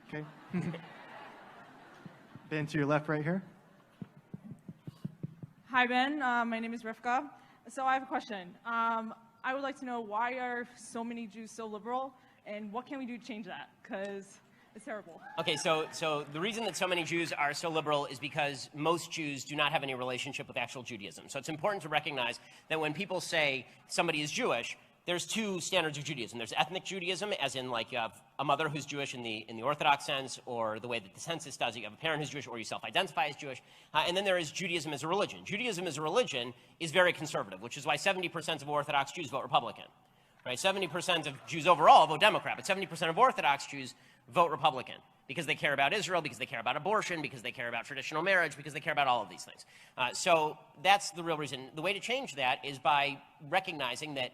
Okay. Ben, to your left right here. Hi, Ben. My name is Rivka. So I have a question. I would like to know, why are so many Jews so liberal, and what can we do to change that? Because it's terrible. Okay, so the reason that so many Jews are so liberal is because most Jews do not have any relationship with actual Judaism. So it's important to recognize that when people say somebody is Jewish, there's two standards of Judaism. There's ethnic Judaism, as in like you have a mother who's Jewish in the Orthodox sense, or the way that the census does it. You have a parent who's Jewish, or you self-identify as Jewish. And then there is Judaism as a religion. Judaism as a religion is very conservative, which is why 70% of Orthodox Jews vote Republican. Right? 70% of Jews overall vote Democrat, but 70% of Orthodox Jews vote Republican because they care about Israel, because they care about abortion, because they care about traditional marriage, because they care about all of these things. So that's the real reason. The way to change that is by recognizing that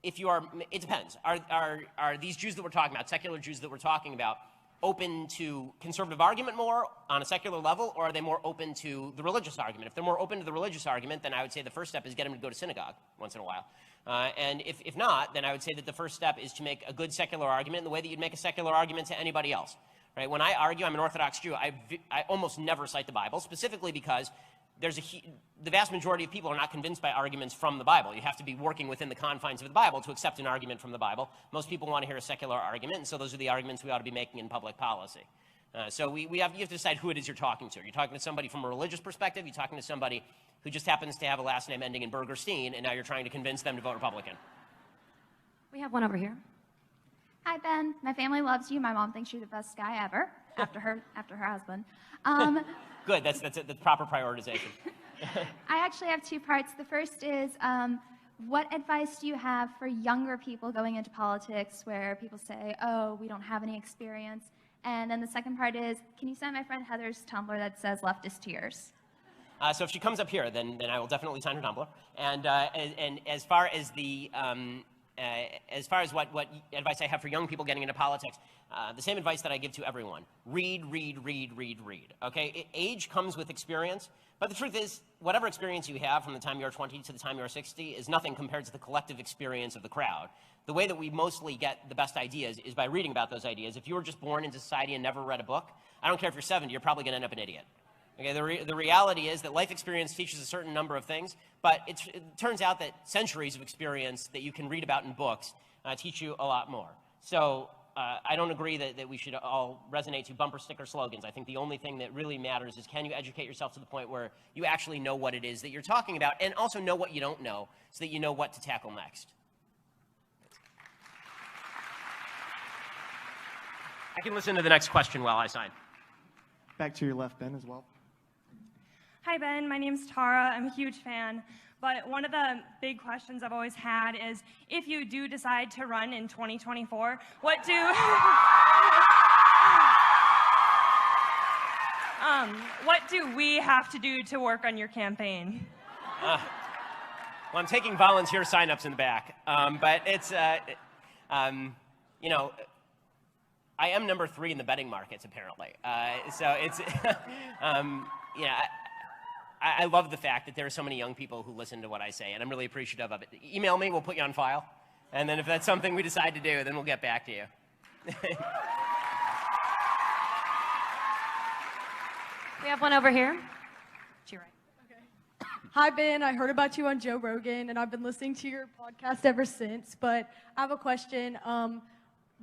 if you are, it depends. Are these Jews that we're talking about, secular Jews that we're talking about, open to conservative argument more on a secular level, or are they more open to the religious argument? If they're more open to the religious argument, then I would say the first step is get them to go to synagogue once in a while. And if not, then I would say that the first step is to make a good secular argument in the way that you'd make a secular argument to anybody else. Right? When I argue, I'm an Orthodox Jew, I almost never cite the Bible, specifically because the vast majority of people are not convinced by arguments from the Bible. You have to be working within the confines of the Bible to accept an argument from the Bible. Most people want to hear a secular argument, and so those are the arguments we ought to be making in public policy. So you have to decide who it is you're talking to. You're talking to somebody from a religious perspective. You're talking to somebody who just happens to have a last name ending in Burgerstein, and now you're trying to convince them to vote Republican. We have one over here. Hi, Ben. My family loves you. My mom thinks you're the best guy ever, after her husband. Good. That's proper prioritization. I actually have two parts. The first is, what advice do you have for younger people going into politics where people say, oh, we don't have any experience? And then the second part is, can you send my friend Heather's Tumblr that says leftist tears? So if she comes up here, then I will definitely sign her Tumblr. And as far as what advice I have for young people getting into politics, the same advice that I give to everyone: read. Okay, age comes with experience, but the truth is, whatever experience you have from the time you're 20 to the time you're 60 is nothing compared to the collective experience of the crowd. The way that we mostly get the best ideas is by reading about those ideas. If you were just born into society and never read a book, I don't care if you're 70, you're probably going to end up an idiot. Okay, the reality is that life experience teaches a certain number of things, but it turns out that centuries of experience that you can read about in books teach you a lot more. So I don't agree that we should all resonate to bumper sticker slogans. I think the only thing that really matters is, can you educate yourself to the point where you actually know what it is that you're talking about, and also know what you don't know, so that you know what to tackle next. I can listen to the next question while I sign. Back to your left, Ben, as well. Hi, Ben. My name's Tara. I'm a huge fan. But one of the big questions I've always had is, if you do decide to run in 2024, what do we have to do to work on your campaign? Well, I'm taking volunteer signups in the back, but it's, you know, I am number 3 in the betting markets, apparently. So it's, yeah, I love the fact that there are so many young people who listen to what I say, and I'm really appreciative of it. Email me, we'll put you on file. And then if that's something we decide to do, then we'll get back to you. We have one over here. To your right. Okay. Hi, Ben. I heard about you on Joe Rogan, and I've been listening to your podcast ever since. But I have a question.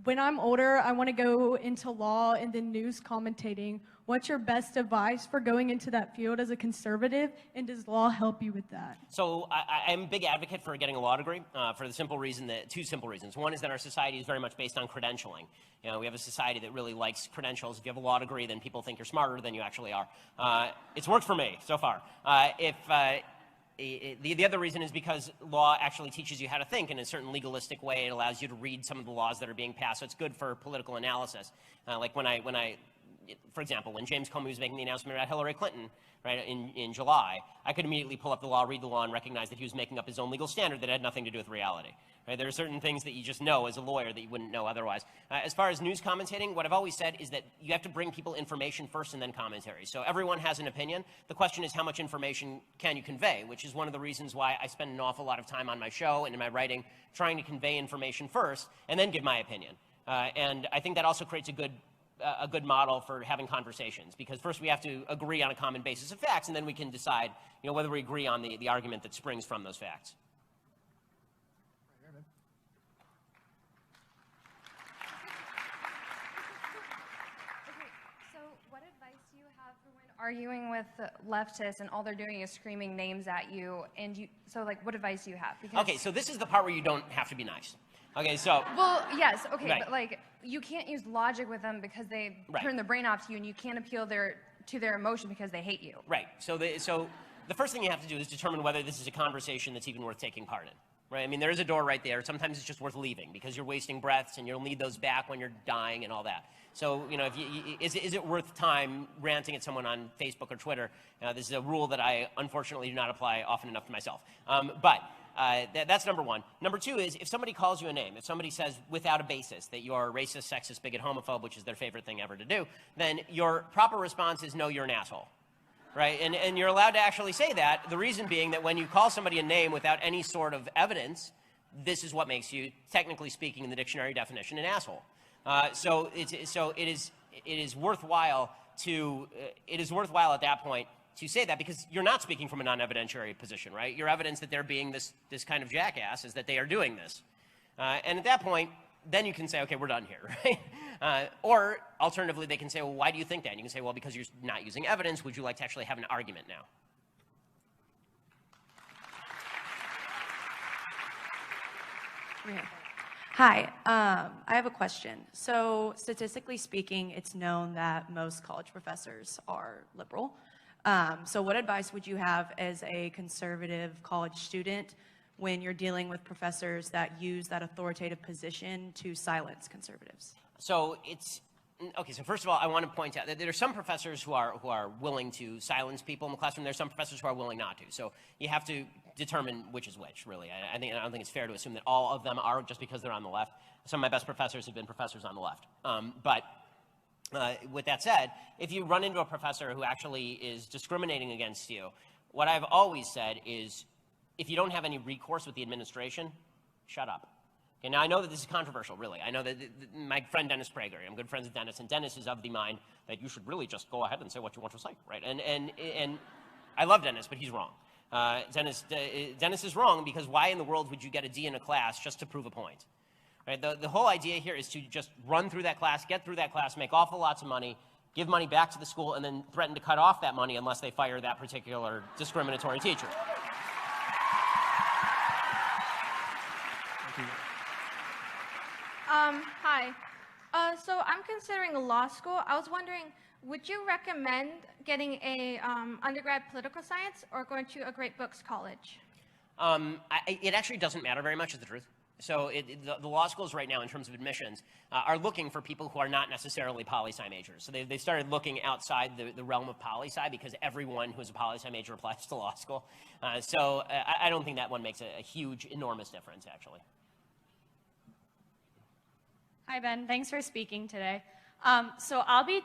When I'm older, I want to go into law and then news commentating. What's your best advice for going into that field as a conservative, and does law help you with that? So I'm a big advocate for getting a law degree for the simple reason that, two simple reasons. One is that our society is very much based on credentialing. You know, we have a society that really likes credentials. If you have a law degree, then people think you're smarter than you actually are. It's worked for me so far. The other reason is because law actually teaches you how to think in a certain legalistic way. It allows you to read some of the laws that are being passed, so it's good for political analysis. Like for example, when James Comey was making the announcement about Hillary Clinton, right, in July, I could immediately pull up the law, read the law, and recognize that he was making up his own legal standard that had nothing to do with reality. Right? There are certain things that you just know as a lawyer that you wouldn't know otherwise. As far as news commentating, what I've always said is that you have to bring people information first and then commentary. So everyone has an opinion. The question is, how much information can you convey, which is one of the reasons why I spend an awful lot of time on my show and in my writing trying to convey information first and then give my opinion. And I think that also creates a good a good model for having conversations, because first we have to agree on a common basis of facts, and then we can decide, whether we agree on the argument that springs from those facts. So what advice do you have for when arguing with leftists and all they're doing is screaming names at you? So what advice do you have? Because Okay, so this is the part where you don't have to be nice. Okay, so. Well, yes, okay, Right. but you can't use logic with them because they Right. turn their brain off to you, and you can't appeal to their emotion because they hate you. Right. So the first thing you have to do is determine whether this is a conversation that's even worth taking part in. Right? I mean, there is a door right there. Sometimes it's just worth leaving because you're wasting breaths and you'll need those back when you're dying and all that. So, is it worth time ranting at someone on Facebook or Twitter? This is a rule that I unfortunately do not apply often enough to myself. That's number one. Number two is if somebody calls you a name, if somebody says without a basis that you are a racist, sexist, bigot, homophobe, which is their favorite thing ever to do, then your proper response is no, you're an asshole. Right? And you're allowed to actually say that, the reason being that when you call somebody a name without any sort of evidence, this is what makes you, technically speaking in the dictionary definition, an asshole. So it is worthwhile at that point to say that, because you're not speaking from a non-evidentiary position, right? Your evidence that they're being this kind of jackass is that they are doing this. And at that point, then you can say, okay, we're done here, right? Or alternatively, they can say, well, why do you think that? And you can say, well, because you're not using evidence. Would you like to actually have an argument now? Hi, I have a question. So statistically speaking, it's known that most college professors are liberal. So what advice would you have as a conservative college student when you're dealing with professors that use that authoritative position to silence conservatives? So okay, so first of all, I want to point out that there are some professors who are willing to silence people in the classroom. There are some professors who are willing not to. So you have to determine which is which, really. I don't think it's fair to assume that all of them are just because they're on the left. Some of my best professors have been professors on the left. With that said, if you run into a professor who actually is discriminating against you, what I've always said is, if you don't have any recourse with the administration, shut up. Okay, now I know that this is controversial, really. I know that my friend Dennis Prager, I'm good friends with Dennis, and Dennis is of the mind that you should really just go ahead and say what you want to say, right? And I love Dennis, but he's wrong. Dennis is wrong, because why in the world would you get a D in a class just to prove a point? Right? The whole idea here is to just run through that class, get through that class, make awful lots of money, give money back to the school, and then threaten to cut off that money unless they fire that particular discriminatory teacher. Hi. So I'm considering law school. I was wondering, would you recommend getting a undergrad political science or going to a great books college? It actually doesn't matter very much, is the truth. So the law schools right now, in terms of admissions, are looking for people who are not necessarily poli-sci majors. So they started looking outside the realm of poli-sci, because everyone who's a poli-sci major applies to law school. So I don't think that one makes a huge, enormous difference, actually. Hi, Ben. Thanks for speaking today. So I'll be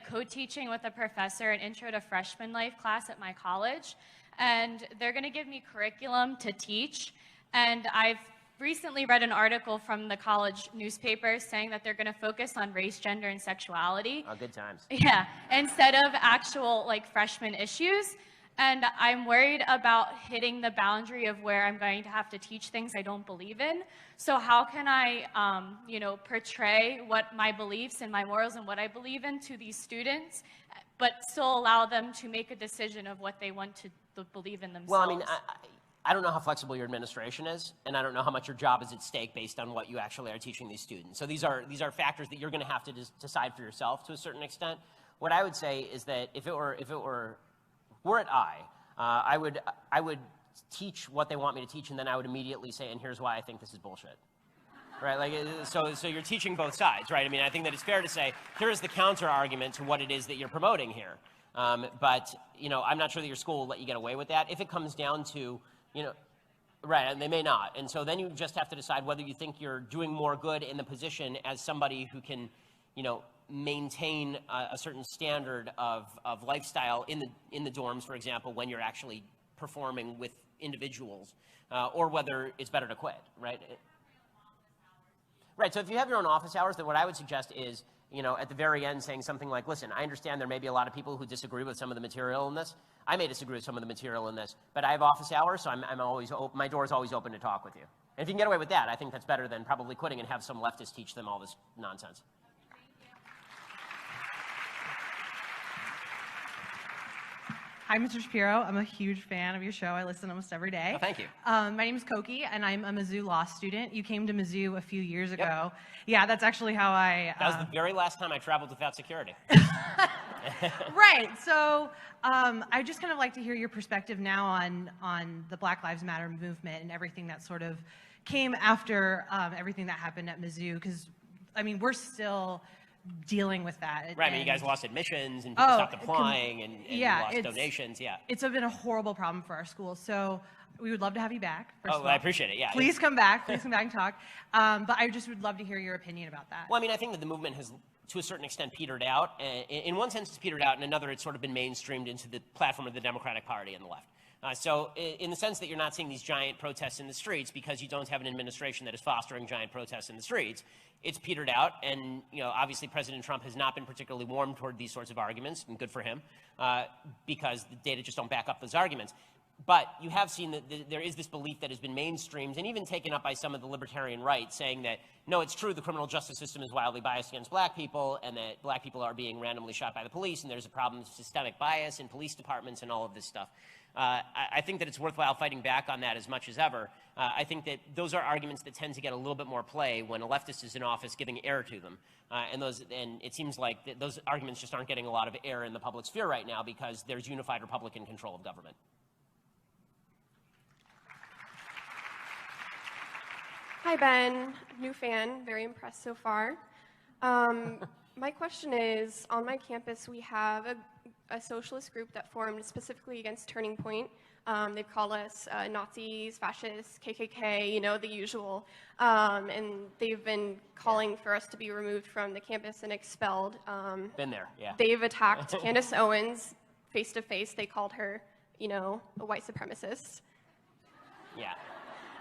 co-teaching with a professor an Intro to Freshman Life class at my college, and they're going to give me curriculum to teach. And I've recently read an article from the college newspaper saying that they're going to focus on race, gender, and sexuality. Oh, good times. Yeah, instead of actual freshman issues. And I'm worried about hitting the boundary of where I'm going to have to teach things I don't believe in. So how can I, portray what my beliefs and my morals and what I believe in to these students, but still allow them to make a decision of what they want to believe in themselves? Well, I mean, I don't know how flexible your administration is, and I don't know how much your job is at stake based on what you actually are teaching these students. So these are factors that you're going to have to decide for yourself to a certain extent. What I would say is that if it were I would teach what they want me to teach, and then I would immediately say, and here's why I think this is bullshit. Right? So you're teaching both sides, right? I mean, I think that it's fair to say, here's the counter argument to what it is that you're promoting here. But I'm not sure that your school will let you get away with that. If it comes down to, right, and they may not. And so then you just have to decide whether you think you're doing more good in the position as somebody who can, maintain a certain standard of lifestyle in the dorms, for example, when you're actually performing with individuals, or whether it's better to quit, right? Right, so if you have your own office hours, then what I would suggest is, at the very end saying something like, listen, I understand there may be a lot of people who disagree with some of the material in this. I may disagree with some of the material in this, but I have office hours, so I'm always my door is always open to talk with you. And if you can get away with that, I think that's better than probably quitting and have some leftists teach them all this nonsense. Hi, Mr. Shapiro. I'm a huge fan of your show. I listen almost every day. Oh, thank you. My name is Koki, and I'm a Mizzou law student. You came to Mizzou a few years ago. Yep. Yeah, that's actually how I... That was the very last time I traveled without security. Right. So I just kind of like to hear your perspective now on the Black Lives Matter movement and everything that sort of came after everything that happened at Mizzou, because, I mean, we're still dealing with that. Right, I mean, you guys lost admissions and people stopped applying and yeah, lost donations, yeah. It's been a horrible problem for our school, so we would love to have you back. I appreciate it, yeah. Please come back, please come back and talk. But I just would love to hear your opinion about that. Well, I mean, I think that the movement has, to a certain extent, petered out. In one sense, it's petered out. In another, it's sort of been mainstreamed into the platform of the Democratic Party and the left. So in the sense that you're not seeing these giant protests in the streets because you don't have an administration that is fostering giant protests in the streets, it's petered out. And, obviously President Trump has not been particularly warm toward these sorts of arguments, and good for him, because the data just don't back up those arguments. But you have seen that there is this belief that has been mainstreamed and even taken up by some of the libertarian right, saying that, no, it's true the criminal justice system is wildly biased against black people and that black people are being randomly shot by the police and there's a problem of systemic bias in police departments and all of this stuff. I think that it's worthwhile fighting back on that as much as ever. I think that those are arguments that tend to get a little bit more play when a leftist is in office giving air to them. And it seems like those arguments just aren't getting a lot of air in the public sphere right now because there's unified Republican control of government. Hi, Ben. New fan. Very impressed so far. My question is, on my campus, we have a socialist group that formed specifically against Turning Point. They call us Nazis, fascists, KKK, the usual. And they've been calling for us to be removed from the campus and expelled. Been there, yeah. They've attacked Candace Owens face-to-face. They called her, a white supremacist. Yeah.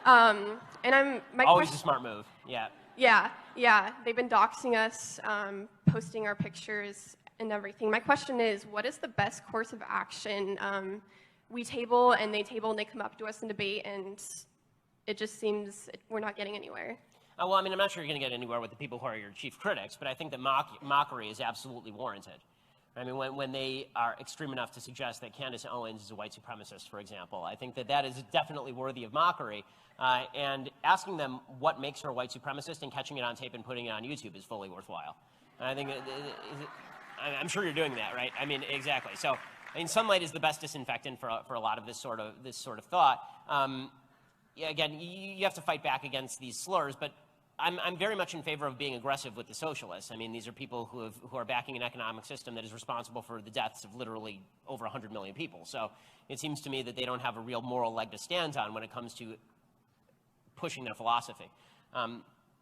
And always a smart move, yeah. Yeah. They've been doxing us, posting our pictures and everything. My question is, what is the best course of action? We table and they come up to us in debate, and it just seems we're not getting anywhere. Well, I mean, I'm not sure you're going to get anywhere with the people who are your chief critics, but I think that mockery is absolutely warranted. I mean, when they are extreme enough to suggest that Candace Owens is a white supremacist, for example, I think that is definitely worthy of mockery. And asking them what makes her a white supremacist and catching it on tape and putting it on YouTube is fully worthwhile. And I think I'm sure you're doing that, right? I mean, exactly. So, I mean, sunlight is the best disinfectant for a lot of this sort of thought. Again, you have to fight back against these slurs, but I'm very much in favor of being aggressive with the socialists. I mean, these are people who are backing an economic system that is responsible for the deaths of literally over 100 million people. So it seems to me that they don't have a real moral leg to stand on when it comes to pushing their philosophy.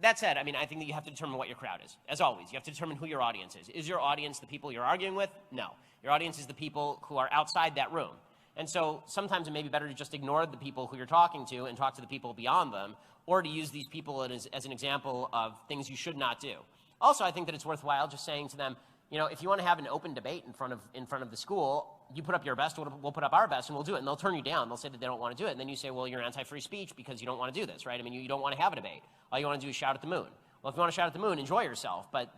That said, I mean, I think that you have to determine what your crowd is. As always, you have to determine who your audience is. Is your audience the people you're arguing with? No. Your audience is the people who are outside that room. And so sometimes it may be better to just ignore the people who you're talking to and talk to the people beyond them, or to use these people as an example of things you should not do. Also, I think that it's worthwhile just saying to them, if you want to have an open debate in front of the school, you put up your best, we'll put up our best, and we'll do it. And they'll turn you down. They'll say that they don't want to do it. And then you say, well, you're anti-free speech because you don't want to do this, right? I mean, you don't want to have a debate. All you want to do is shout at the moon. Well, if you want to shout at the moon, enjoy yourself. But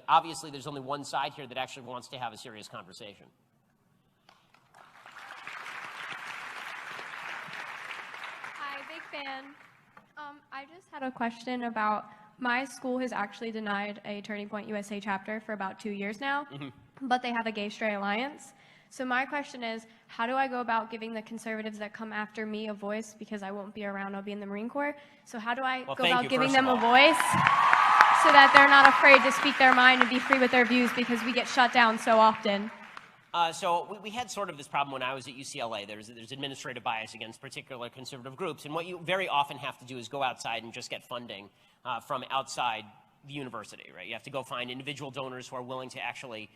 obviously, there's only one side here that actually wants to have a serious conversation. Hi, big fan. I just had a question about my school has actually denied a Turning Point USA chapter for about 2 years now, but they have a Gay-Straight Alliance. So my question is, how do I go about giving the conservatives that come after me a voice, because I won't be around, I'll be in the Marine Corps. So how do I go about giving them a voice so that they're not afraid to speak their mind and be free with their views, because we get shut down so often? So we had sort of this problem when I was at UCLA. There's administrative bias against particular conservative groups, and what you very often have to do is go outside and just get funding from outside the university, right? You have to go find individual donors who are willing to actually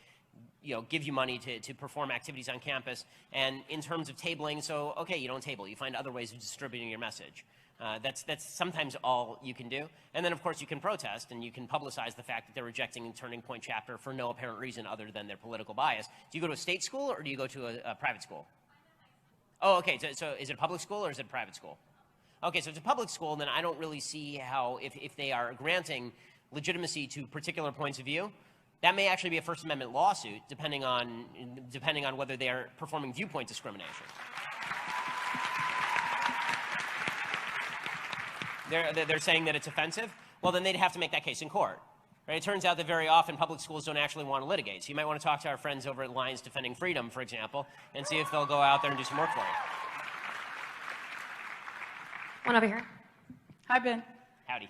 give you money to perform activities on campus. And in terms of tabling, so, okay, you don't table. You find other ways of distributing your message. That's sometimes all you can do. And then, of course, you can protest and you can publicize the fact that they're rejecting Turning Point chapter for no apparent reason other than their political bias. Do you go to a state school or do you go to a private school? Oh, okay. So is it a public school or is it a private school? Okay, so if it's a public school, then I don't really see how, if they are granting legitimacy to particular points of view, that may actually be a First Amendment lawsuit, depending on whether they are performing viewpoint discrimination. They're saying that it's offensive. Well, then they'd have to make that case in court. Right? It turns out that very often public schools don't actually want to litigate. So you might want to talk to our friends over at Lions Defending Freedom, for example, and see if they'll go out there and do some work for you. One over here. Hi, Ben. Howdy.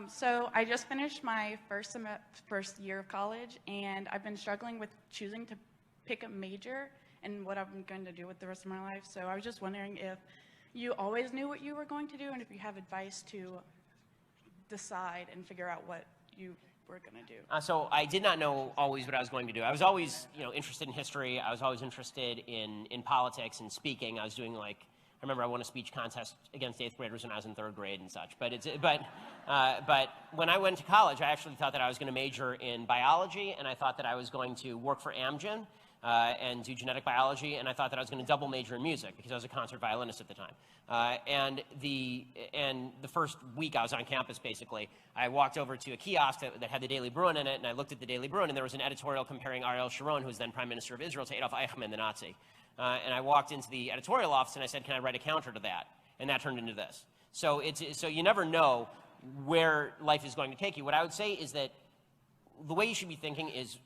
So I just finished my first year of college, and I've been struggling with choosing to pick a major and what I'm going to do with the rest of my life. So I was just wondering if you always knew what you were going to do, and if you have advice to decide and figure out what you were going to do. So I did not know always what I was going to do. I was always, interested in history. I was always interested in politics and speaking. I was doing I remember I won a speech contest against 8th graders when I was in 3rd grade and such. But when I went to college, I actually thought that I was going to major in biology, and I thought that I was going to work for Amgen and do genetic biology, and I thought that I was going to double major in music because I was a concert violinist at the time. And the first week I was on campus, basically, I walked over to a kiosk that had the Daily Bruin in it, and I looked at the Daily Bruin, and there was an editorial comparing Ariel Sharon, who was then Prime Minister of Israel, to Adolf Eichmann, the Nazi. And I walked into the editorial office and I said, "Can I write a counter to that?" And that turned into this. So you never know where life is going to take you. What I would say is that the way you should be thinking is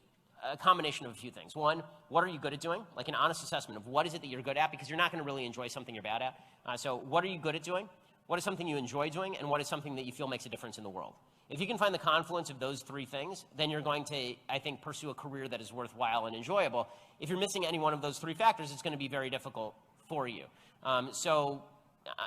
a combination of a few things. One, what are you good at doing? Like an honest assessment of what is it that you're good at, because you're not going to really enjoy something you're bad at. So what are you good at doing? What is something you enjoy doing? And what is something that you feel makes a difference in the world? If you can find the confluence of those three things, then you're going to, I think, pursue a career that is worthwhile and enjoyable. If you're missing any one of those three factors, it's going to be very difficult for you.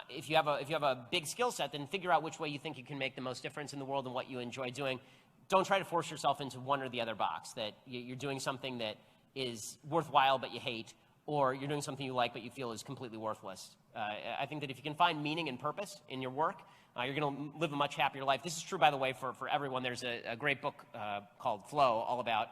If you have a big skill set, then figure out which way you think you can make the most difference in the world and what you enjoy doing. Don't try to force yourself into one or the other box, that you're doing something that is worthwhile but you hate, or you're doing something you like but you feel is completely worthless. I think that if you can find meaning and purpose in your work, you're going to live a much happier life. This is true, by the way, for everyone. There's a great book called Flow, all about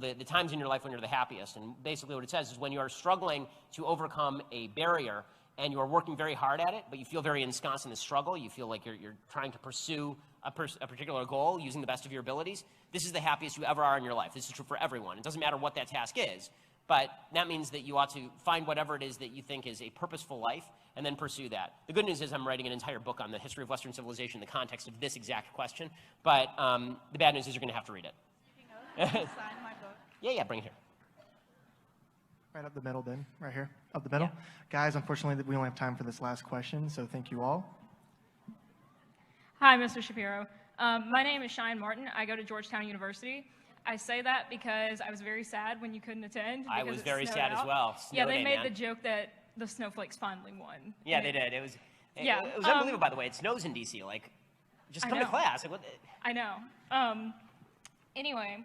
the times in your life when you're the happiest. And basically what it says is when you are struggling to overcome a barrier and you are working very hard at it, but you feel very ensconced in the struggle, you feel like you're trying to pursue a particular goal using the best of your abilities, this is the happiest you ever are in your life. This is true for everyone. It doesn't matter what that task is, but that means that you ought to find whatever it is that you think is a purposeful life and then pursue that. The good news is I'm writing an entire book on the history of Western civilization in the context of this exact question, but the bad news is you're going to have to read it. Sign my book. Yeah, bring it here. Right up the middle, Ben. Right here. Up the middle. Yeah. Guys, unfortunately, we only have time for this last question, so thank you all. Hi, Mr. Shapiro. My name is Cheyenne Martin. I go to Georgetown University. I say that because I was very sad when you couldn't attend. I was very sad as well. Yeah, they made the joke that the snowflakes finally won. Yeah, they did. It was unbelievable, by the way. It snows in D.C. Just come to class. I know. Anyway,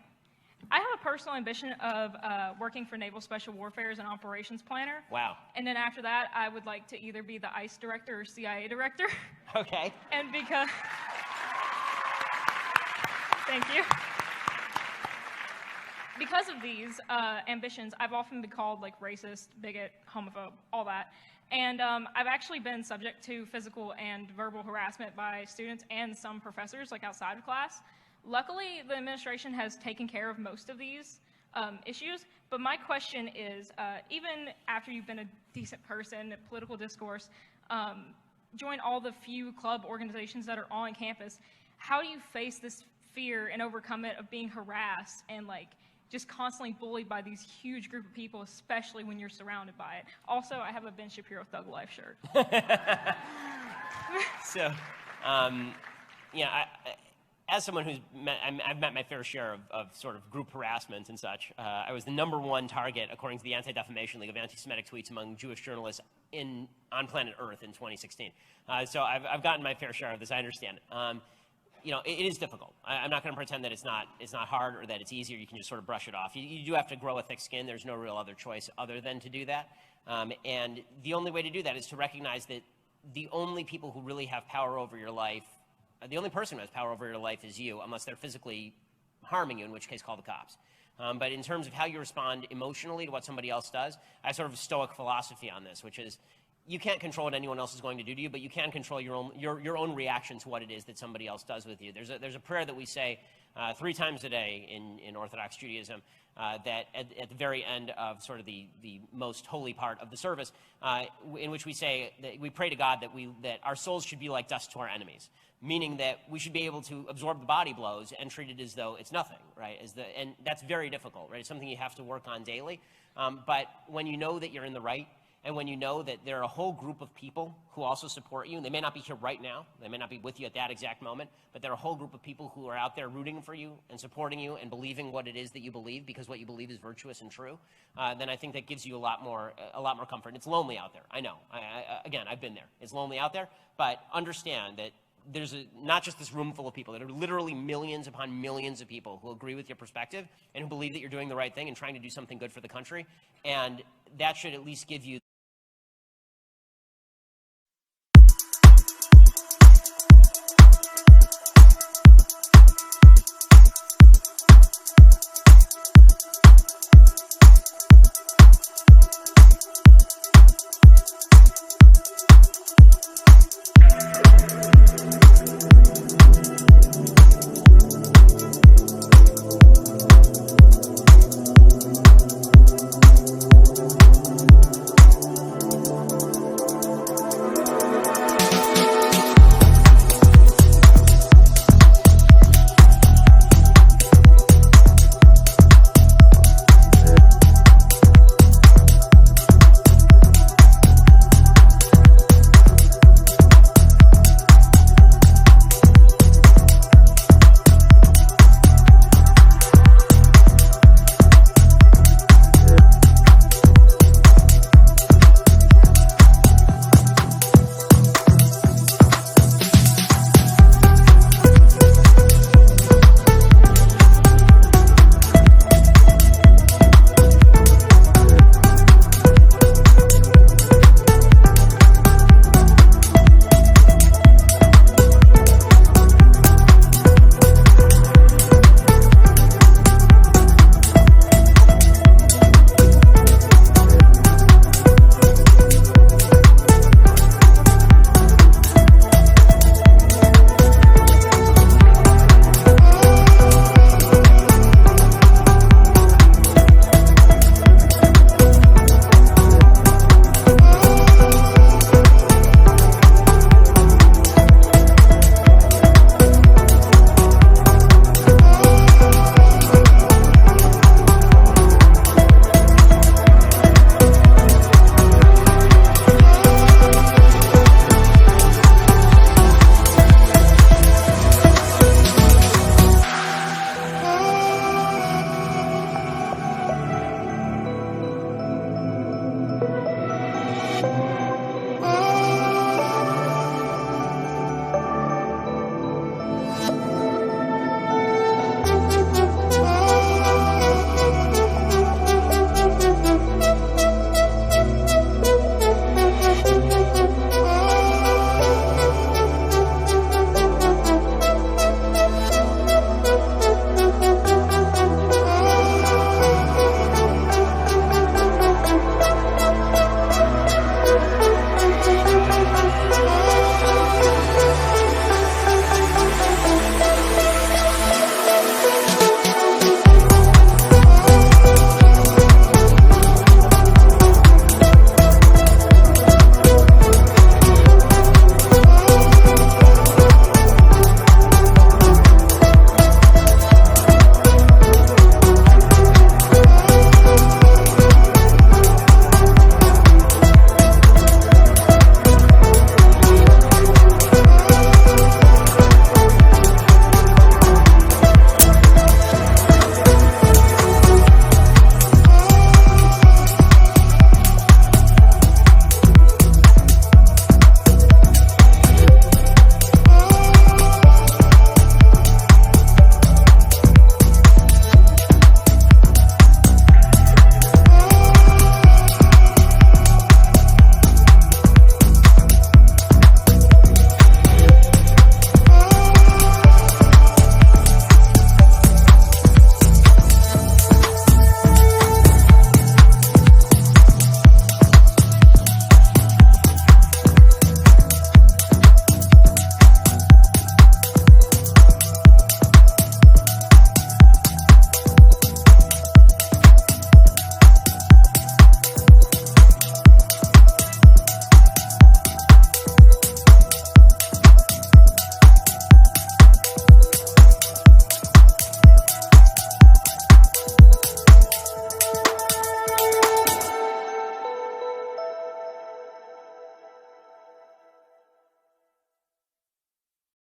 I have a personal ambition of working for Naval Special Warfare as an operations planner. Wow. And then after that, I would like to either be the ICE director or CIA director. Okay. And because... Thank you. Because of these ambitions, I've often been called racist, bigot, homophobe, all that. And I've actually been subject to physical and verbal harassment by students and some professors, outside of class. Luckily, the administration has taken care of most of these issues, but my question is, even after you've been a decent person, political discourse, join all the few club organizations that are on campus, how do you face this fear and overcome it of being harassed and just constantly bullied by these huge group of people, especially when you're surrounded by it? Also, I have a Ben Shapiro Thug Life shirt. So, as someone who's I've met my fair share of sort of group harassment and such. I was the #1 target, according to the Anti-Defamation League, of anti-Semitic tweets among Jewish journalists on planet Earth in 2016. So I've gotten my fair share of this. I understand it. It is difficult. I'm not going to pretend that it's not hard or that it's easier. You can just sort of brush it off. You do have to grow a thick skin. There's no real other choice other than to do that. And the only way to do that is to recognize that the only people who really have power over your life, the only person who has power over your life is you, unless they're physically harming you, in which case call the cops. But in terms of how you respond emotionally to what somebody else does, I have sort of a stoic philosophy on this, which is you can't control what anyone else is going to do to you, but you can control your own reaction to what it is that somebody else does with you. There's a prayer that we say 3 times a day in Orthodox Judaism that at the very end of sort of the most holy part of the service, in which we say that we pray to God that our souls should be like dust to our enemies, meaning that we should be able to absorb the body blows and treat it as though it's nothing, right? And that's very difficult, right? It's something you have to work on daily. But when you know that you're in the right, and when you know that there are a whole group of people who also support you, and they may not be here right now, they may not be with you at that exact moment, but there are a whole group of people who are out there rooting for you and supporting you and believing what it is that you believe, because what you believe is virtuous and true, then I think that gives you a lot more comfort. It's lonely out there, I know. Again, I've been there. It's lonely out there, but understand that there's not just this room full of people. There are literally millions upon millions of people who agree with your perspective and who believe that you're doing the right thing and trying to do something good for the country, and that should at least give you